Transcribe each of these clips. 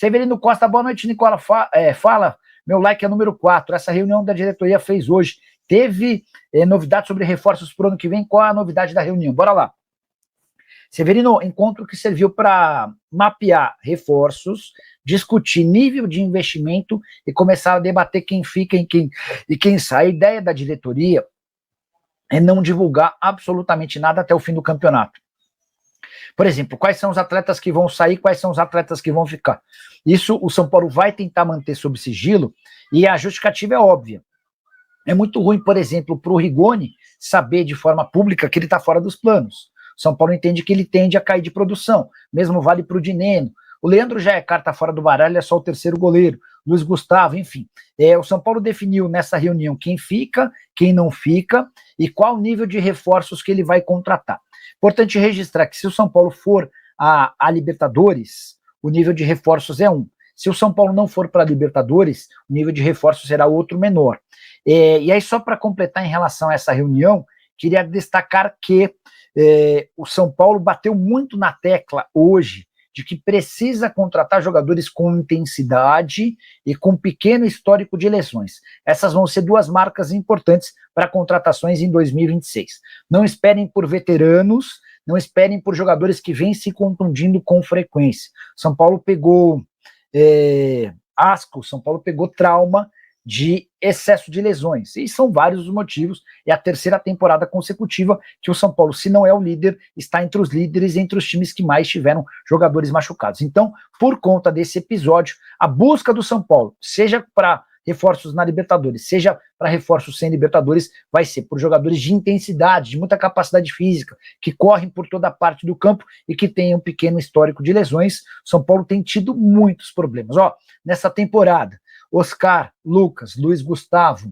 Severino Costa, boa noite, Nicola. Fala, meu like é número 4. Essa reunião da diretoria fez hoje. Teve novidade sobre reforços para o ano que vem? Qual a novidade da reunião? Bora lá. Severino, encontro que serviu para mapear reforços, discutir nível de investimento e começar a debater quem fica e quem sai. A ideia da diretoria é não divulgar absolutamente nada até o fim do campeonato. Por exemplo, quais são os atletas que vão sair, quais são os atletas que vão ficar. Isso o São Paulo vai tentar manter sob sigilo e a justificativa é óbvia. É muito ruim, por exemplo, para o Rigoni saber de forma pública que ele está fora dos planos. São Paulo entende que ele tende a cair de produção, mesmo vale para o Dineno. O Leandro já é carta fora do baralho, é só o terceiro goleiro. Luiz Gustavo, enfim. O São Paulo definiu nessa reunião quem fica, quem não fica e qual nível de reforços que ele vai contratar. Importante registrar que se o São Paulo for a Libertadores, o nível de reforços é 1. Se o São Paulo não for para a Libertadores, o nível de reforços será outro menor. E aí, só para completar em relação a essa reunião, queria destacar que o São Paulo bateu muito na tecla hoje de que precisa contratar jogadores com intensidade e com pequeno histórico de lesões. Essas vão ser 2 marcas importantes para contratações em 2026. Não esperem por veteranos, não esperem por jogadores que vêm se contundindo com frequência. São Paulo pegou asco, São Paulo pegou trauma de excesso de lesões, e são vários os motivos. É a 3ª temporada consecutiva que o São Paulo, se não é o líder, está entre os líderes, entre os times que mais tiveram jogadores machucados. Então, por conta desse episódio, a busca do São Paulo, seja para reforços na Libertadores, seja para reforços sem Libertadores, vai ser por jogadores de intensidade, de muita capacidade física, que correm por toda a parte do campo e que tenham um pequeno histórico de lesões. São Paulo tem tido muitos problemas. Nessa temporada, Oscar, Lucas, Luiz Gustavo,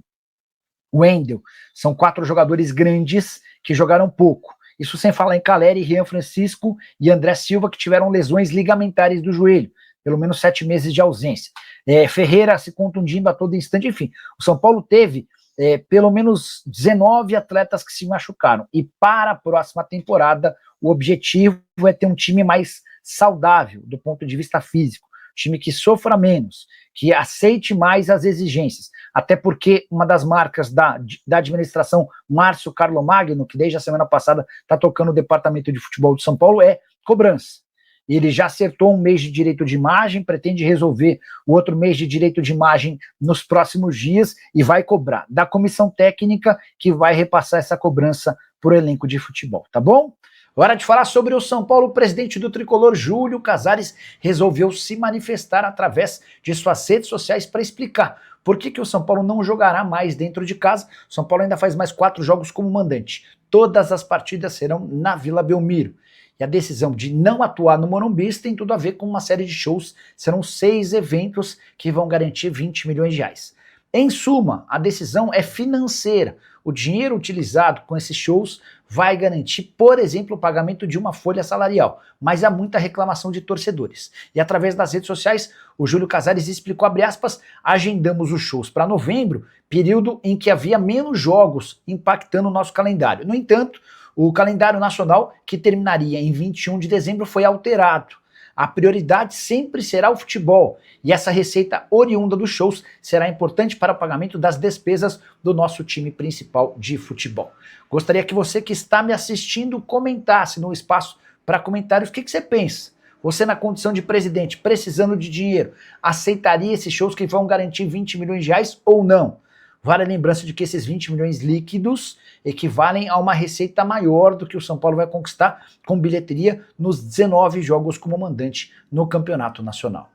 Wendel, são 4 jogadores grandes que jogaram pouco. Isso sem falar em Caleri, Rian Francisco e André Silva, que tiveram lesões ligamentares do joelho, pelo menos 7 meses de ausência. Ferreira se contundindo a todo instante, enfim. O São Paulo teve pelo menos 19 atletas que se machucaram. E para a próxima temporada, o objetivo é ter um time mais saudável do ponto de vista físico. Time que sofra menos, que aceite mais as exigências, até porque uma das marcas da administração Márcio Carlomagno, que desde a semana passada está tocando o departamento de futebol de São Paulo, é cobrança. Ele já acertou um mês de direito de imagem, pretende resolver o outro mês de direito de imagem nos próximos dias e vai cobrar da comissão técnica, que vai repassar essa cobrança para o elenco de futebol, tá bom? Hora de falar sobre o São Paulo. O presidente do Tricolor, Júlio Casares, resolveu se manifestar através de suas redes sociais para explicar por que o São Paulo não jogará mais dentro de casa. O São Paulo ainda faz mais 4 jogos como mandante. Todas as partidas serão na Vila Belmiro. E a decisão de não atuar no Morumbi tem tudo a ver com uma série de shows. Serão 6 eventos que vão garantir 20 milhões de reais. Em suma, a decisão é financeira. O dinheiro utilizado com esses shows vai garantir, por exemplo, o pagamento de uma folha salarial, mas há muita reclamação de torcedores. E através das redes sociais, o Júlio Casares explicou, abre aspas, agendamos os shows para novembro, período em que havia menos jogos impactando o nosso calendário. No entanto, o calendário nacional, que terminaria em 21 de dezembro, foi alterado. A prioridade sempre será o futebol, e essa receita oriunda dos shows será importante para o pagamento das despesas do nosso time principal de futebol. Gostaria que você que está me assistindo comentasse no espaço para comentários o que você pensa. Você, na condição de presidente, precisando de dinheiro, aceitaria esses shows que vão garantir 20 milhões de reais ou não? Vale a lembrança de que esses 20 milhões líquidos equivalem a uma receita maior do que o São Paulo vai conquistar com bilheteria nos 19 jogos como mandante no Campeonato Nacional.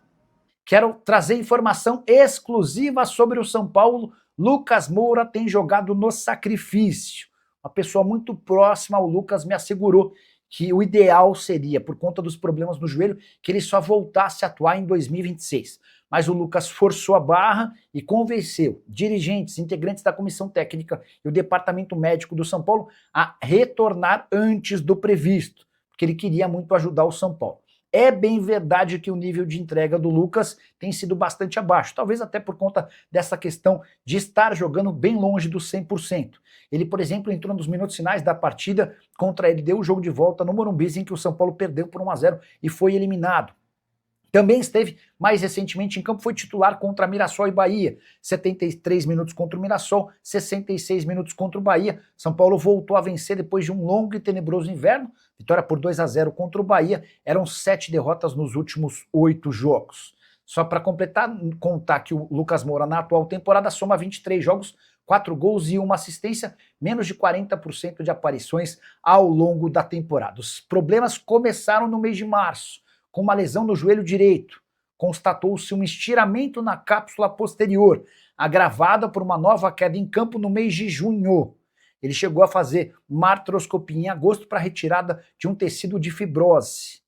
Quero trazer informação exclusiva sobre o São Paulo. Lucas Moura tem jogado no sacrifício. Uma pessoa muito próxima ao Lucas me assegurou que o ideal seria, por conta dos problemas no joelho, que ele só voltasse a atuar em 2026. Mas o Lucas forçou a barra e convenceu dirigentes, integrantes da comissão técnica e o departamento médico do São Paulo a retornar antes do previsto, porque ele queria muito ajudar o São Paulo. É bem verdade que o nível de entrega do Lucas tem sido bastante abaixo, talvez até por conta dessa questão de estar jogando bem longe do 100%. Ele, por exemplo, entrou nos minutos finais da partida contra ele, deu o jogo de volta no Morumbi, em que o São Paulo perdeu por 1-0 e foi eliminado. Também esteve mais recentemente em campo, foi titular contra Mirassol e Bahia. 73 minutos contra o Mirassol, 66 minutos contra o Bahia. São Paulo voltou a vencer depois de um longo e tenebroso inverno. Vitória por 2-0 contra o Bahia. Eram 7 derrotas nos últimos 8 jogos. Só para completar, contar que o Lucas Moura na atual temporada soma 23 jogos, 4 gols e 1 assistência, menos de 40% de aparições ao longo da temporada. Os problemas começaram no mês de março, com uma lesão no joelho direito. Constatou-se um estiramento na cápsula posterior, agravada por uma nova queda em campo no mês de junho. Ele chegou a fazer uma artroscopia em agosto para retirada de um tecido de fibrose.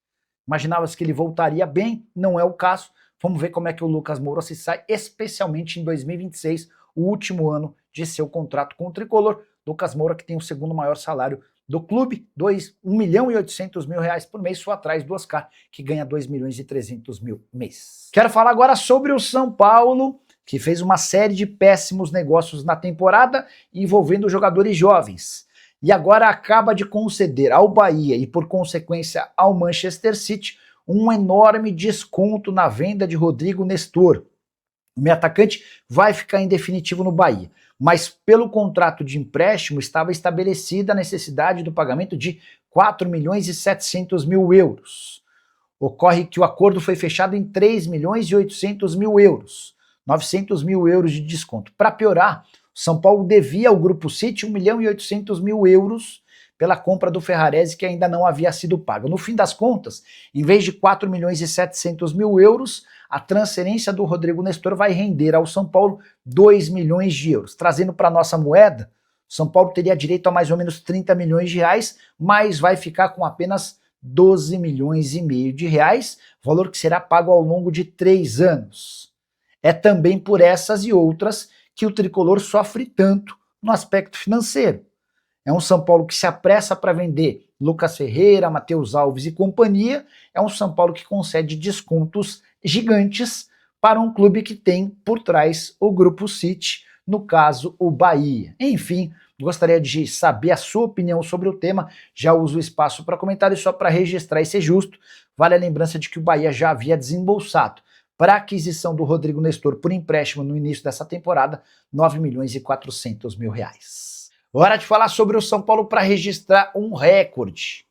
Imaginava-se que ele voltaria bem, não é o caso. Vamos ver como é que o Lucas Moura se sai, especialmente em 2026, o último ano de seu contrato com o Tricolor. Lucas Moura, que tem o segundo maior salário do clube, R$1.800.000 por mês, só atrás do Oscar, que ganha R$2.300.000 mês. Quero falar agora sobre o São Paulo, que fez uma série de péssimos negócios na temporada envolvendo jogadores jovens. E agora acaba de conceder ao Bahia e, por consequência, ao Manchester City, um enorme desconto na venda de Rodrigo Nestor. O meio atacante vai ficar em definitivo no Bahia, mas pelo contrato de empréstimo estava estabelecida a necessidade do pagamento de 4.700.000 euros. Ocorre que o acordo foi fechado em 3.800.000 euros, 900.000 euros de desconto. Para piorar, o São Paulo devia ao Grupo City 1.800.000 euros pela compra do Ferrarese, que ainda não havia sido paga. No fim das contas, em vez de 4.700.000 euros, a transferência do Rodrigo Nestor vai render ao São Paulo 2 milhões de euros. Trazendo para a nossa moeda, o São Paulo teria direito a mais ou menos 30 milhões de reais, mas vai ficar com apenas 12 milhões e meio de reais, valor que será pago ao longo de 3 anos. É também por essas e outras que o Tricolor sofre tanto no aspecto financeiro. É um São Paulo que se apressa para vender Lucas Ferreira, Matheus Alves e companhia. É um São Paulo que concede descontos gigantes para um clube que tem por trás o Grupo City, no caso o Bahia. Enfim, gostaria de saber a sua opinião sobre o tema. Já uso o espaço para comentários só para registrar e ser justo. Vale a lembrança de que o Bahia já havia desembolsado para a aquisição do Rodrigo Nestor por empréstimo no início dessa temporada, 9.400.000 reais. Hora de falar sobre o São Paulo para registrar um recorde.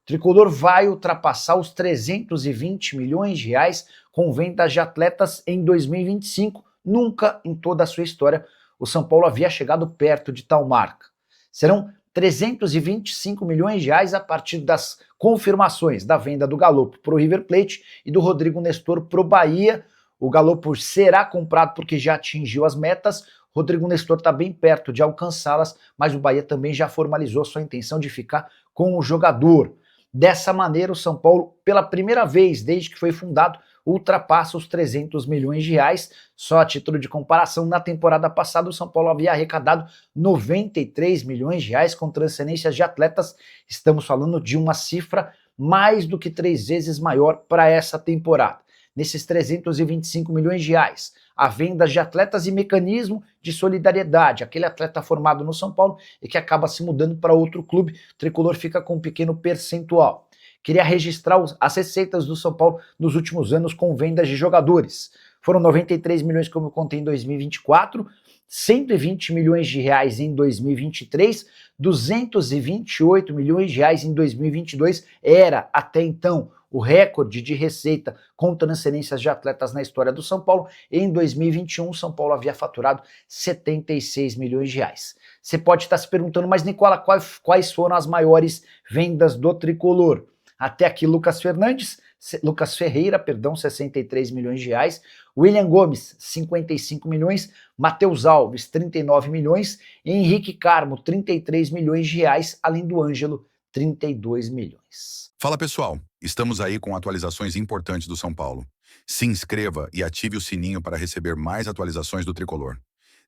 O Tricolor vai ultrapassar os 320 milhões de reais com vendas de atletas em 2025. Nunca em toda a sua história o São Paulo havia chegado perto de tal marca. Serão 325 milhões de reais a partir das confirmações da venda do Galopo para o River Plate e do Rodrigo Nestor para o Bahia. O Galopo será comprado porque já atingiu as metas. Rodrigo Nestor está bem perto de alcançá-las, mas o Bahia também já formalizou sua intenção de ficar com o jogador. Dessa maneira, o São Paulo, pela primeira vez desde que foi fundado, ultrapassa os 300 milhões de reais. Só a título de comparação, na temporada passada o São Paulo havia arrecadado 93 milhões de reais com transferências de atletas. Estamos falando de uma cifra mais do que 3 vezes maior para essa temporada. Nesses 325 milhões de reais, a venda de atletas e mecanismo de solidariedade, aquele atleta formado no São Paulo e que acaba se mudando para outro clube, o Tricolor fica com um pequeno percentual. Queria registrar as receitas do São Paulo nos últimos anos com vendas de jogadores. Foram 93 milhões, como eu contei, em 2024, 120 milhões de reais em 2023, 228 milhões de reais em 2022, era até então o recorde de receita com transferências de atletas na história do São Paulo. Em 2021, o São Paulo havia faturado 76 milhões de reais. Você pode estar se perguntando, mas Nicola, quais foram as maiores vendas do Tricolor? Até aqui, Lucas Ferreira, 63 milhões de reais, William Gomes, 55 milhões, Matheus Alves, 39 milhões, Henrique Carmo, 33 milhões de reais, além do Ângelo, 32 milhões. Fala pessoal, estamos aí com atualizações importantes do São Paulo. Se inscreva e ative o sininho para receber mais atualizações do Tricolor.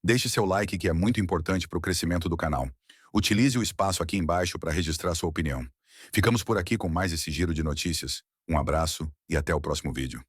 Deixe seu like, que é muito importante para o crescimento do canal. Utilize o espaço aqui embaixo para registrar sua opinião. Ficamos por aqui com mais esse giro de notícias. Um abraço e até o próximo vídeo.